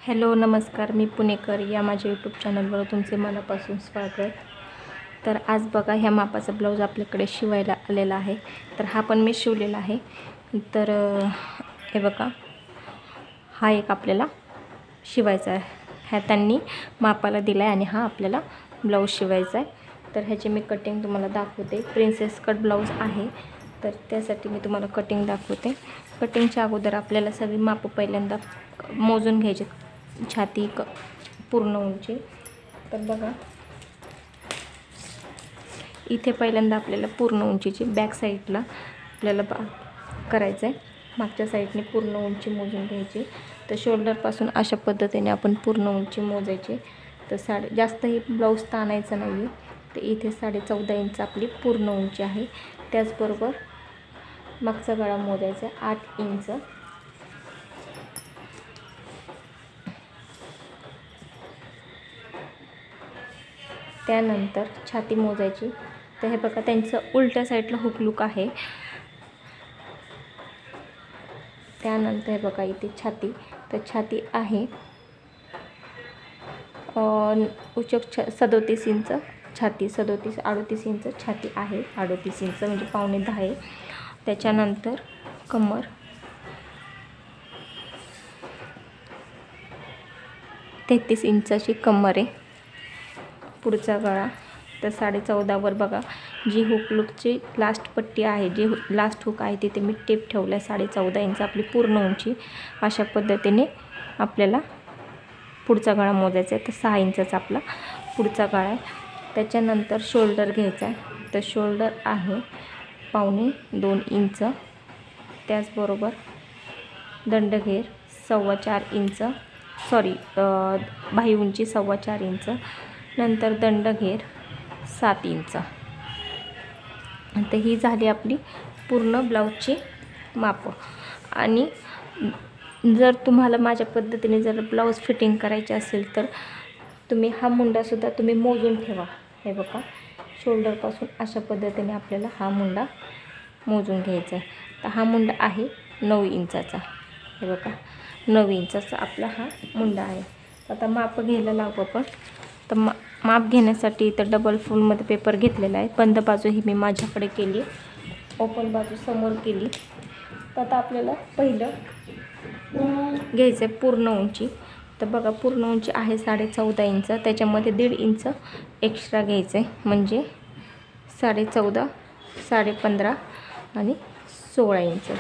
Hello नमस्कार, मी पुणेकर या माझ्या यूट्यूब चॅनलवर तुमचे मनापासून स्वागत. तर आज बघा ह्या मापाचा ब्लाऊज आपल्याकडे शिवायला आलेला आहे. तर हा पण मी शिवलेला आहे. तर हे बघा, हा एक आपल्याला शिवायचा आहे. ह्या त्यांनी मापाला दिला आहे आणि हा आपल्याला ब्लाऊज शिवायचा आहे. तर ह्याची मी कटिंग तुम्हाला दाखवते. प्रिन्सेस कट ब्लाऊज आहे, तर त्यासाठी मी तुम्हाला कटिंग दाखवते. कटिंगच्या अगोदर आपल्याला सगळी माप पहिल्यांदा मोजून घ्यायचे. छाती पूर्ण उंची. तर बघा, इथे पहिल्यांदा आपल्याला पूर्ण उंचीची बॅक साईडला आपल्याला करायचं आहे. मागच्या साईडने पूर्ण उंची मोजून घ्यायची. तर शोल्डरपासून अशा पद्धतीने आपण पूर्ण उंची मोजायची. तर जास्तही ब्लाऊज ताणायचं नाही आहे. तर इथे 14.5 इंच आपली पूर्ण उंची आहे. त्याचबरोबर मागचा गळा मोजायचा 8 इंच. त्यानंतर छाती मोजायची. तर हे बघा, त्यांचं उलट्या साईडला हुक लूक आहे. त्यानंतर हे बघा, इथे छाती. तर छाती आहे उचक 37 इंच छाती, 38 इंच छाती आहे. 38 इंच म्हणजे 9.25 आहे. त्याच्यानंतर कमर, तेहतीस इंचाची कमर आहे. पुढचा गळा तर 14.5वर बघा, जी हुक लूकची लास्ट पट्टी आहे, जी लास्ट हुक आहे तिथे मी टेप ठेवला आहे. 14.5 इंच आपली पूर्ण उंची. अशा पद्धतीने आपल्याला पुढचा गळा मोजायचा आहे. तर 6 इंचाचा आपला पुढचा गळा आहे. त्याच्यानंतर शोल्डर घ्यायचा आहे. तर शोल्डर आहे 2.25 इंच. त्याचबरोबर दंडघेर 4.25 इंच, बाही उंची 4.25 इंच. नंतर दंडघेर 7 इंच. तर ही झाली आपली पूर्ण ब्लाऊजची माप. आणि जर तुम्हाला माझ्या पद्धतीने जर ब्लाऊज फिटिंग करायचे असेल तर तुम्ही हा मुंडासुद्धा तुम्ही मोजून ठेवा. हे बघा, शोल्डरपासून अशा पद्धतीने आपल्याला हा मुंडा मोजून घ्यायचा आहे. तर हा मुंडा आहे 9 इंचाचा. हे बघा, 9 इंचाचा आपला हा मुंडा आहे. आता माप घ्यायला लागू आपण. तर माप घेण्यासाठी इथं डबल फुलमध्ये पेपर घेतलेला आहे. बंद बाजू ही मी माझ्याकडे केली, ओपन बाजू समोर केली. तर आता आपल्याला पहिलं घ्यायचं आहे पूर्ण उंची. तर बघा, पूर्ण उंची आहे 14.5 इंच. त्याच्यामध्ये 1.5 इंच एक्स्ट्रा घ्यायचं आहे, म्हणजे 14.5, 15.5 आणि 16 इंच.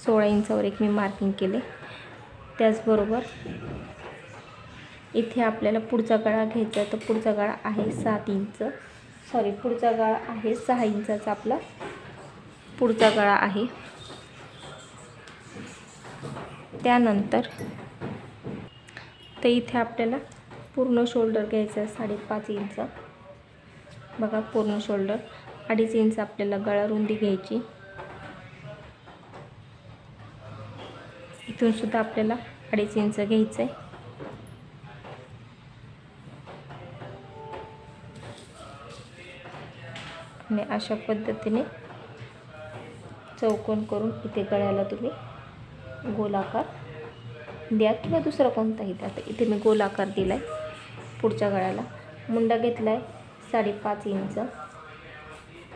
16 इंचावर एक मी मार्किंग केले. त्याचबरोबर इथे आपल्याला पुढचा गळा घ्यायचा आहे. तर पुढचा गळा आहे 7 इंच, पुढचा गळा आहे 6 इंचाचा आपला पुढचा गळा आहे. त्यानंतर तर इथे आपल्याला पूर्ण शोल्डर घ्यायचं आहे 5.5 इंच. बघा, पूर्ण शोल्डर 2.5 इंच आपल्याला गळा रुंदी घ्यायची. इथून सुद्धा आपल्याला 2.5 इंच घ्यायचं आहे. आणि अशा पद्धतीने चौकोन करून इथे गळ्याला तुम्ही गोलाकार द्या किंवा दुसरा कोणताही द्या. तर इथे मी गोलाकार दिला आहे पुढच्या गळ्याला. मुंडा घेतला आहे 5.5 इंच.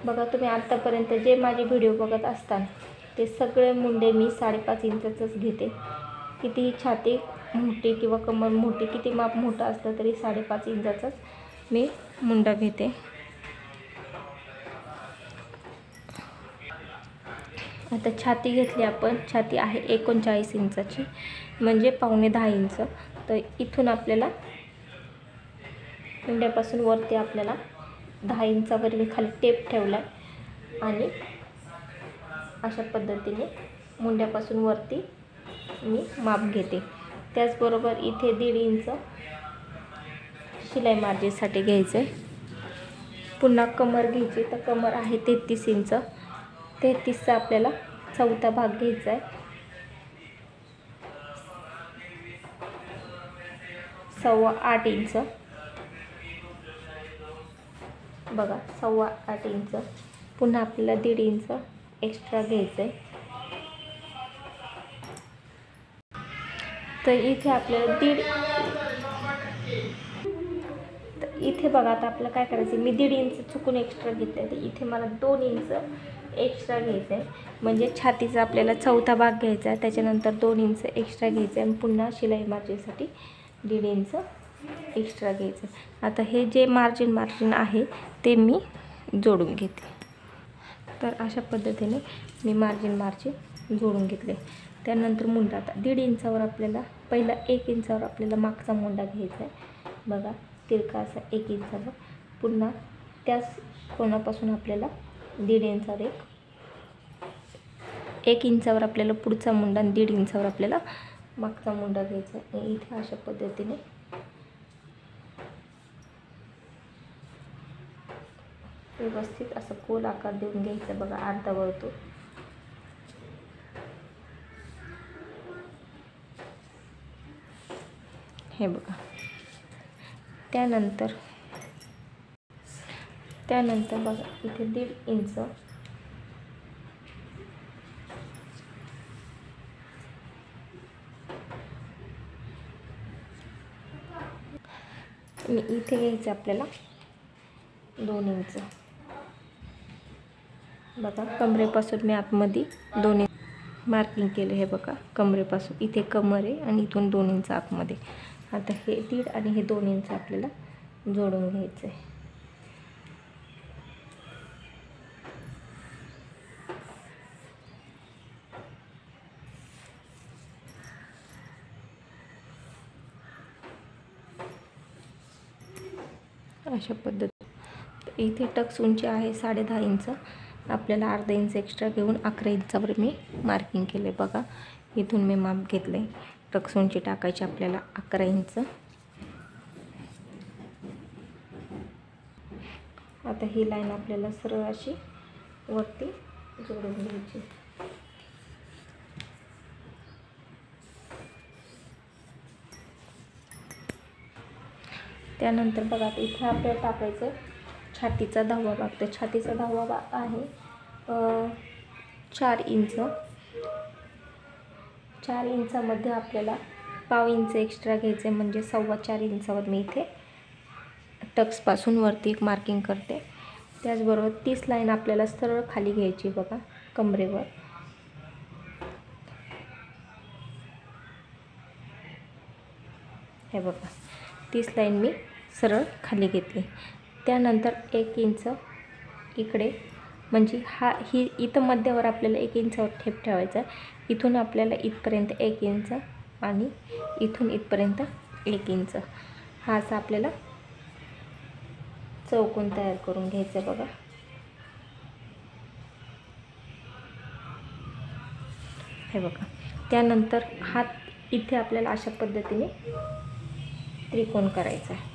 बघा, तुम्ही आत्तापर्यंत जे माझे व्हिडिओ बघत असताना ते सगळे मुंडे मी 5.5 इंचाचंच घेते. कितीही छाती मोठी किंवा कमर मोठी, किती माप मोठं असलं तरी 5.5 इंचाचाच मी मुंडा घेते. आता छाती घेतली आपण. छाती आहे 39 इंचाची, म्हणजे 9.25 इंच. तर इथून आपल्याला मुंड्यापासून वरती आपल्याला 10 इंचावर मी खाली टेप ठेवला आहे. आणि अशा पद्धतीने मुंड्यापासून वरती मी माप घेते. त्याचबरोबर इथे 1.5 इंच शिलाई मार्जिनसाठी घ्यायचं आहे. पुन्हा कमर घ्यायची. तर कमर आहे 33 इंच. 33चा आपल्याला चौथा भाग घ्यायचा आहे. 8.25 इंच. बघा, 8.25 इंच. पुन्हा आपल्याला 1.5 इंच एक्स्ट्रा घ्यायचं आहे. तर इथे आपल्याला इथे बघा आता आपल्याला काय करायचं आहे, मी 1.5 इंच चुकून एक्स्ट्रा घेतलं आहे, तर इथे मला 2 इंच एक्स्ट्रा घ्यायचं आहे. म्हणजे छातीचा आपल्याला चौथा भाग घ्यायचा आहे, त्याच्यानंतर 2 इंच एक्स्ट्रा घ्यायचं आहे आणि पुन्हा शिलाई मार्जिनसाठी 1.5 इंच एक्स्ट्रा घ्यायचं आहे. आता हे जे मार्जिन आहे ते मी जोडून घेते. तर अशा पद्धतीने मी मार्जिन जोडून घेतले. त्यानंतर मुंडा आता 1.5 इंचावर आपल्याला पहिला 1 इंचावर आपल्याला मागचा मुंडा घ्यायचा आहे. बघा तिरका असा 1 इंचावर, पुन्हा त्याच कोणापासून आपल्याला 1.5 इंचावर 1 इंचावर आपल्याला पुढचा मुंडा आणि 1.5 इंचावर आपल्याला मागचा मुंडा घ्यायचा आहे. इथे अशा पद्धतीने व्यवस्थित असं गोल आकार देऊन घ्यायचा. बघा अर्धा वर्तुळ. हे बघा. त्यानंतर बघा इथे 1.5 इंच आणि इथे घ्यायचं आपल्याला 2 इंच. बघा कमरेपासून मी आतमध्ये 2 इंच मार्किंग केलं. हे बघा कमरेपासून इथे कमर आहे आणि इथून 2 इंच आतमध्ये. आता हे 1.5 आणि हे 2 इंच आपल्याला जोडून घ्यायचं आहे. अशा पद्धतीने इथे टक्स उंची आहे 10.5 इंच. आपल्याला अर्धा इंच एक्स्ट्रा घेऊन 11 इंचावर मी मार्किंग केले. बघा इथून मी माप घेतले. टक्स उंची टाकायची आपल्याला 11 इंच. आता ही लाईन आपल्याला सरळ अशी वरती जोडून घ्यायची. त्यानंतर बघा इथे आपल्याला टाकायचं छातीचा 10वा भाग. तर छातीचा 10वा भाग आहे 4 इंच. 4 इंचामध्ये आपल्याला पाव इंच एक्स्ट्रा घ्यायचे, म्हणजे 4.25 इंचावर मी इथे टक्सपासून वरती एक मार्किंग करते. त्याचबरोबर 30 लाईन आपल्याला सरळ खाली घ्यायची. बघा कमरेवर. हे बघा 30 लाईन मी सरळ खाली घेतली. त्यानंतर 1 इंच इकडे, म्हणजे ही इथं मध्यावर आपल्याला 1 इंचावर ठेप ठेवायचा आहे. इथून आपल्याला इथपर्यंत 1 इंच आणि इथून इथपर्यंत 1 इंच हा असा आपल्याला चौकोन तयार करून घ्यायचा. बघा हे बघा. त्यानंतर हात इथे आपल्याला अशा पद्धतीने त्रिकोण करायचा आहे.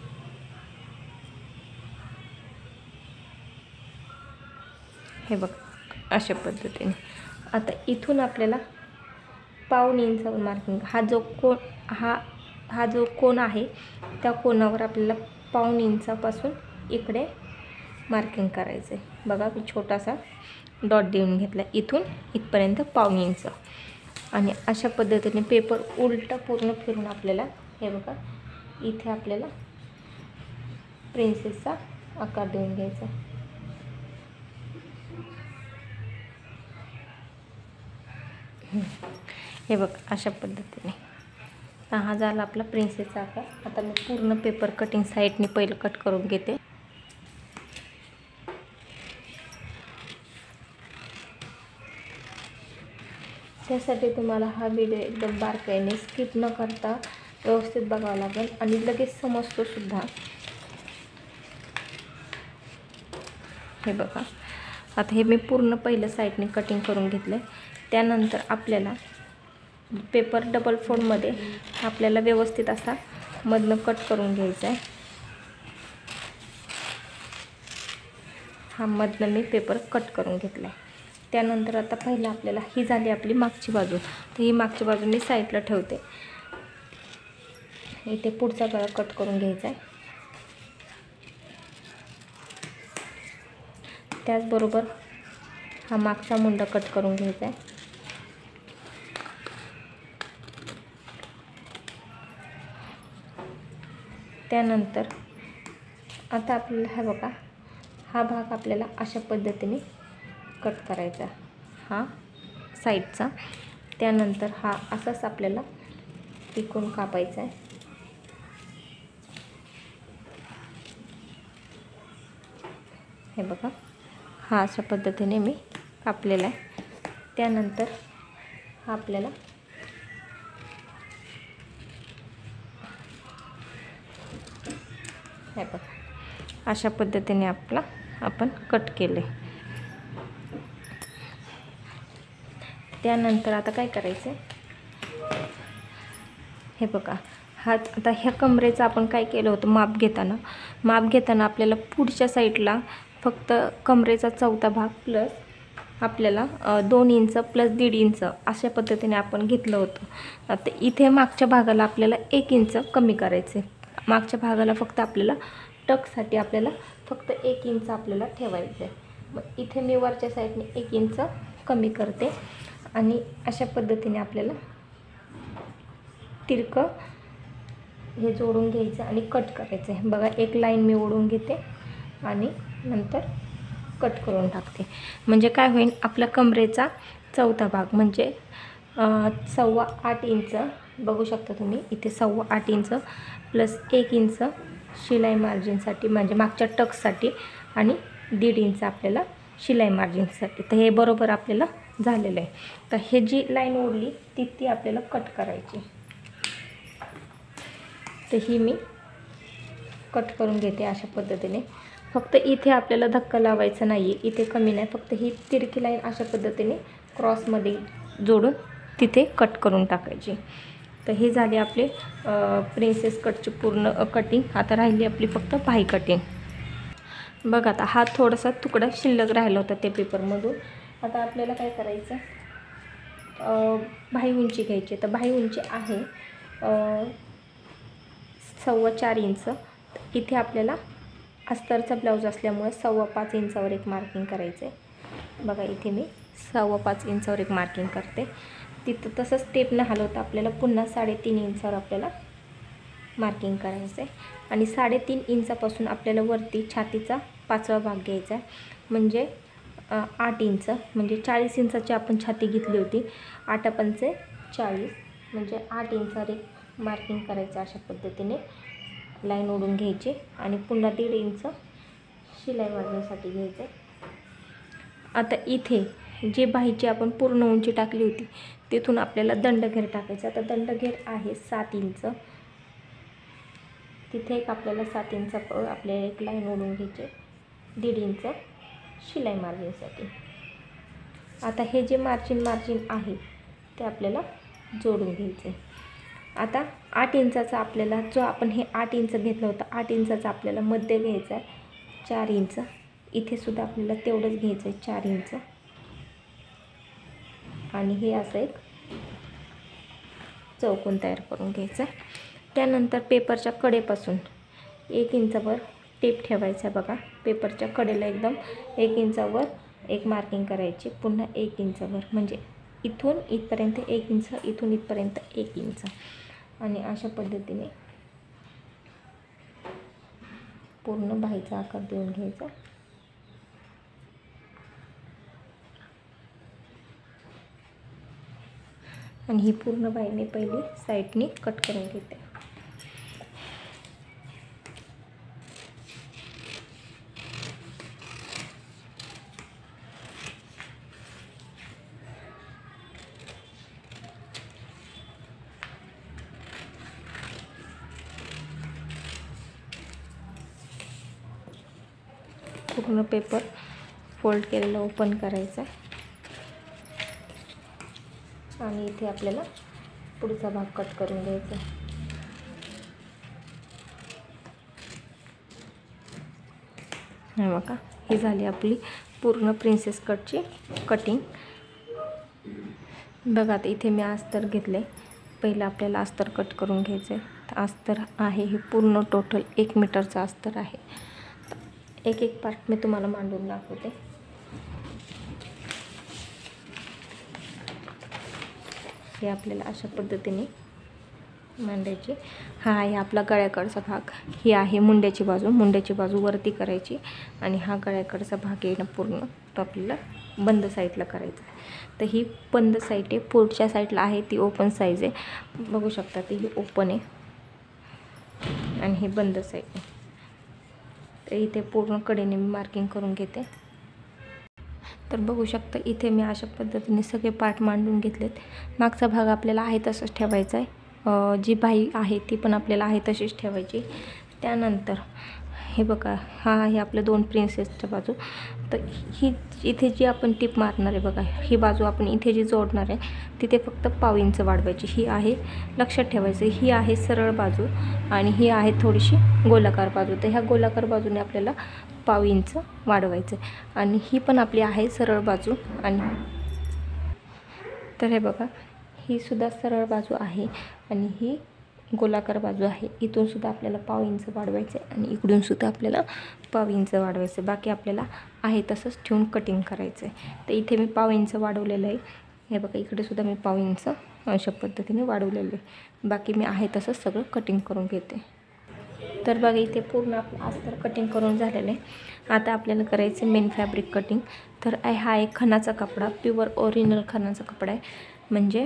हे बघा अशा पद्धतीने. आता इथून आपल्याला पाऊण इंचावर मार्किंग. हा जो कोन आहे त्या कोनावर आपल्याला पाऊण इंचापासून इकडे मार्किंग करायचं आहे. बघा मी छोटासा डॉट देऊन घेतला. इथून इथपर्यंत पाऊण इंच. आणि अशा पद्धतीने पेपर उलटा पूर्ण फिरून आपल्याला हे बघा इथे आपल्याला प्रिन्सेसचा आकार देऊन घ्यायचा. हे बघा अशा पद्धतीने हा झाला आपला प्रिन्सेसचा आकार. आता मी पूर्ण पेपर कटिंग साईडने पहिलं कट करून घेते. त्यासाठी तुम्हाला हा व्हिडिओ एकदम बारकाईने स्किप न करता व्यवस्थित बघावा लागेल आणि लगेच समजतो सुद्धा. हे बघा आता हे मी पूर्ण पहिलं साईडने कटिंग करून घेतलं. त्यानंतर आपल्याला पेपर डबल फोल्डमध्ये आपल्याला व्यवस्थित असा मधनं कट करून घ्यायचा आहे. हा मधनं मी पेपर कट करून घेतला आहे. त्यानंतर आता पहिलं आपल्याला ही झाली आपली मागची बाजू. तर ही मागची बाजू मी साईडला ठेवते. इथे पुढचा गळा कट करून घ्यायचा आहे. त्याचबरोबर हा मागचा मुंडा कट करून घ्यायचा आहे. त्यानंतर आता आपल्याला हा बघा, हा भाग आपल्याला अशा पद्धतीने कट करायचा, हा साईडचा. त्यानंतर हा असाच आपल्याला इकडून कापायचा आहे. हे बघा, हा अशा पद्धतीने मी कापलेला आहे. त्यानंतर हा आपल्याला हे बघा अशा पद्धतीने आपण कट केले. त्यानंतर आता काय करायचं, हे बघा, हा आता ह्या कमरेचं आपण काय केलं होतं, माप घेताना आपल्याला पुढच्या साईडला फक्त कमरेचा चौथा भाग प्लस आपल्याला 2 इंच प्लस 1.5 इंच अशा पद्धतीने आपण घेतलं होतं. आता इथे मागच्या भागाला आपल्याला 1 इंच कमी करायचे. मागच्या भागाला फक्त आपल्याला टक्ससाठी आपल्याला फक्त 1 इंच आपल्याला ठेवायचं आहे. मग इथे मी वरच्या साईडने 1 इंच कमी करते आणि अशा पद्धतीने आपल्याला तिरकं हे जोडून घ्यायचं आणि कट करायचं आहे. बघा, एक लाईन मी ओढून घेते आणि नंतर कट करून टाकते. म्हणजे काय होईल, आपल्या कमरेचा चौथा भाग म्हणजे 8.25 इंच बघू शकता तुम्ही इथे, 8.25 इंच प्लस 1 इंच शिलाई मार्जिनसाठी म्हणजे मागच्या टक्ससाठी आणि 1.5 इंच आपल्याला शिलाई मार्जिनसाठी. तर हे बरोबर आपल्याला झालेलं आहे. तर हे जी लाईन ओढली ती आपल्याला कट करायची. तर ही मी कट करून घेते अशा पद्धतीने. फक्त इथे आपल्याला धक्का लावायचा नाही आहे, इथे कमी नाही, फक्त ही तिरकी लाईन अशा पद्धतीने क्रॉसमध्ये जोडून तिथे कट करून टाकायची. तर हे झाले आपले प्रिन्सेस कटची पूर्ण कटिंग. आता राहिली आपली फक्त बाही कटिंग. बघा, आता हा थोडासा तुकडा शिल्लक राहिला होता त्या पेपरमधून. आता आपल्याला काय करायचं, बाही उंची घ्यायची. तर बाही उंची आहे 4.25 इंच. इथे आपल्याला अस्तरचा ब्लाऊज असल्यामुळे 5.25 इंचावर एक मार्किंग करायचं आहे. बघा, इथे मी 5.25 इंचावर एक मार्किंग करते. तिथं तसंच टेपनं हलवता आपल्याला पुन्हा 3.5 इंचावर आपल्याला मार्किंग करायचं आहे. आणि 3.5 इंचापासून आपल्याला वरती छातीचा 5वा भाग घ्यायचा आहे. म्हणजे 8 इंच, म्हणजे 40 इंचाची आपण छाती घेतली होती. 8 पंचे 40 म्हणजे 8 इंचावर एक मार्किंग करायचं. अशा पद्धतीने लाईन ओढून घ्यायची आणि पुन्हा 1.5 इंच शिलाई मारण्यासाठी घ्यायचं. आता इथे जे बाहीची आपण पूर्ण उंची टाकली होती तिथून आपल्याला दंडघेर टाकायचा. आता दंडघेर आहे 7 इंच. तिथे एक आपल्याला 7 इंच आपल्याला एक लाईन ओढून घ्यायची, 1.5 इंच शिलाई मारण्यासाठी. आता हे जे मार्जिन आहे ते आपल्याला जोडून घ्यायचे. आता 8 इंचाचा आपल्याला जो आपण हे 8 इंच घेतलं होतं, 8 इंचाचा आपल्याला मध्य घ्यायचा आहे 4 इंच. इथे सुद्धा आपल्याला तेवढंच घ्यायचं आहे 4 इंच. आणि हे असं एक चौकोन तयार करून घ्यायचं. त्यानंतर पेपरच्या कडेपासून 1 इंचावर टेप ठेवायचा. बघा, पेपरच्या कडेला एकदम 1 इंचावर एक मार्किंग करायची, पुन्हा 1 इंचावर म्हणजे इथून इथपर्यंत 1 इंच, इथून इथपर्यंत 1 इंच. आणि अशा पद्धतीने पूर्ण बाहीचा आकार देऊन घ्यायचा. आणि ही पूर्ण बाही मी पहिली साईडनी कट करून घेते. पूर्ण पेपर फोल्ड केलेला ओपन करायचा आणि इथे आपल्याला पुढचा भाग कट करून घ्यायचा. हे बघा, ही झाली आपली पूर्ण प्रिन्सेस कटची कटिंग. बघा, आता इथे मी अस्तर घेतले. पहिलं आपल्याला अस्तर कट करून घ्यायचं आहे. तर अस्तर आहे हे पूर्ण टोटल 1 मीटरचं अस्तर आहे. एक एक पार्ट मी तुम्हाला मांडून दाखवते. हे आपल्याला अशा पद्धतीने मांडायची. हा आहे आपला गळ्याकडचा भाग. ही आहे मुंड्याची बाजू. मुंड्याची बाजू वरती करायची आणि हा गळ्याकडचा भाग आहे ना पूर्ण तो आपल्याला बंद साईडला करायचा आहे. तर ही बंद साईड आहे. पुढच्या साईडला आहे ती ओपन साईज आहे. बघू शकता ती ही ओपन आहे आणि ही बंद साईड आहे. तर इथे पूर्ण कडेने मी मार्किंग करून घेते. तर बघू शकता इथे मी अशा पद्धतीने सगळे पार्ट मांडून घेतलेत. मागचा भाग आपल्याला आहे तसंच ठेवायचा आहे. जी बाई आहे ती पण आपल्याला आहे तशीच ठेवायची. त्यानंतर हे बघा हा आहे आपल्या 2 प्रिन्सेसच्या बाजू. तर ही इथे जी आपण टिप मारणार आहे बघा, ही बाजू आपण इथे जी जोडणार आहे तिथे फक्त 1/2 इंच वाढवायची. ही आहे लक्षात ठेवायचं, ही आहे सरळ बाजू आणि ही आहे थोडीशी गोलाकार बाजू. तर ह्या गोलाकार बाजूने आपल्याला 1/2 इंच वाढवायचं आहे आणि ही पण आपली आहे सरळ बाजू. आणि तर हे बघा ही सुद्धा सरळ बाजू आहे आणि ही गोलाकार बाजू आहे. इथून सुद्धा आपल्याला 1/2 इंच वाढवायचं आहे आणि इकडून सुद्धा आपल्याला 1/2 इंच वाढवायचं आहे. बाकी आपल्याला आहे तसंच ठेवून कटिंग करायचं आहे. तर इथे मी 1/2 इंच वाढवलेलं आहे. हे बघा इकडे सुद्धा मी 1/2 इंच अशा पद्धतीने वाढवलेलं आहे. बाकी मी आहे तसंच सगळं कटिंग करून घेते. तर बघा इथे पूर्ण आपलं अस्तर कटिंग करून झालेलं आहे. आता आपल्याला करायचं मेन फॅब्रिक कटिंग. तर हा एक खणाचा कपडा, प्युअर ओरिजिनल खणाचा कपडा आहे. म्हणजे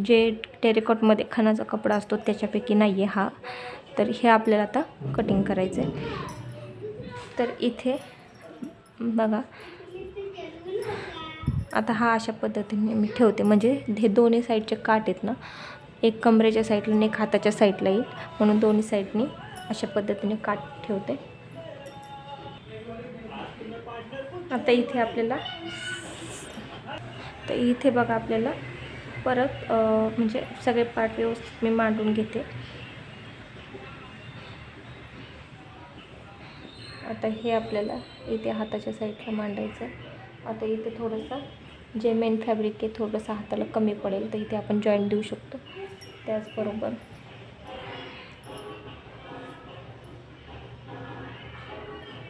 जे टेरिकॉटमध्ये खणाचा कपडा असतो त्याच्यापैकी नाही आहे हा. तर हे आपल्याला आता कटिंग करायचं आहे. तर इथे बघा आता हा अशा पद्धतीने मी ठेवते. म्हणजे हे दोन्ही साईडचे काठ आहेत ना, एक कमरेच्या साईडला आणि एक हाताच्या साईडला येईल म्हणून दोन्ही साईडनी अशा पद्धतीने काठ ठेवते. आता इथे आपल्याला तर इथे बघा आपल्याला परत म्हणजे सगळे पार्ट व्यवस्थित मी मांडून घेते. आता हे आपल्याला इथे हाताच्या साईडला मांडायचं. आता इथे थोडंसं जे मेन फॅब्रिक आहे थोडंसं हाताला कमी पडेल तर इथे आपण जॉईंट देऊ शकतो. त्याचबरोबर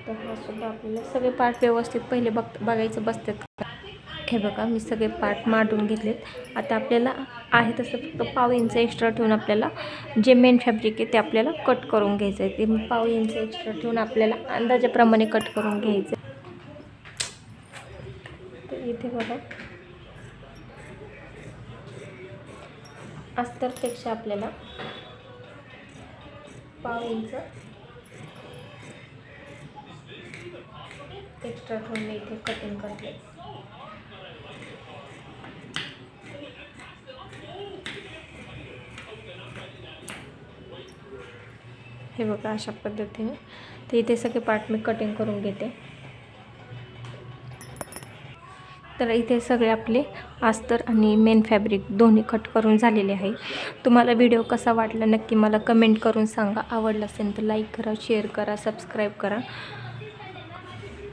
तर हा सुद्धा आपल्याला सगळे पार्ट व्यवस्थित पहिले बघायचं बसतात. हे बघा मी सगळे पार्ट मांडून घेतलेत. आता आपल्याला आहे तसं फक्त 1/2 इंच एक्स्ट्रा ठेवून आपल्याला जे मेन फॅब्रिक आहे ते आपल्याला कट करून घ्यायचं आहे. ते 1/2 इंच एक्स्ट्रा ठेवून आपल्याला अंदाजाप्रमाणे कट करून घ्यायचं. तर इथे बघा अस्तरपेक्षा आपल्याला 1/2 इंच एक्स्ट्रा ठेवून मी इथे कटिंग करते. हे बघा अशा पद्धतीने. तर इथे सगळे पार्ट मी कटिंग करून घेते. तर इथे सगळे आपले अस्तर आणि मेन फॅब्रिक दोन्ही कट करून झालेले आहे. तुम्हाला व्हिडिओ कसा वाटला नक्की मला कमेंट करून सांगा. आवडला असेल तर लाईक करा, शेअर करा, सबस्क्राईब करा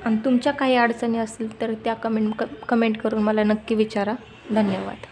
आणि तुमच्या काही अडचणी असतील तर त्या कमेंट करून मला नक्की विचारा. धन्यवाद.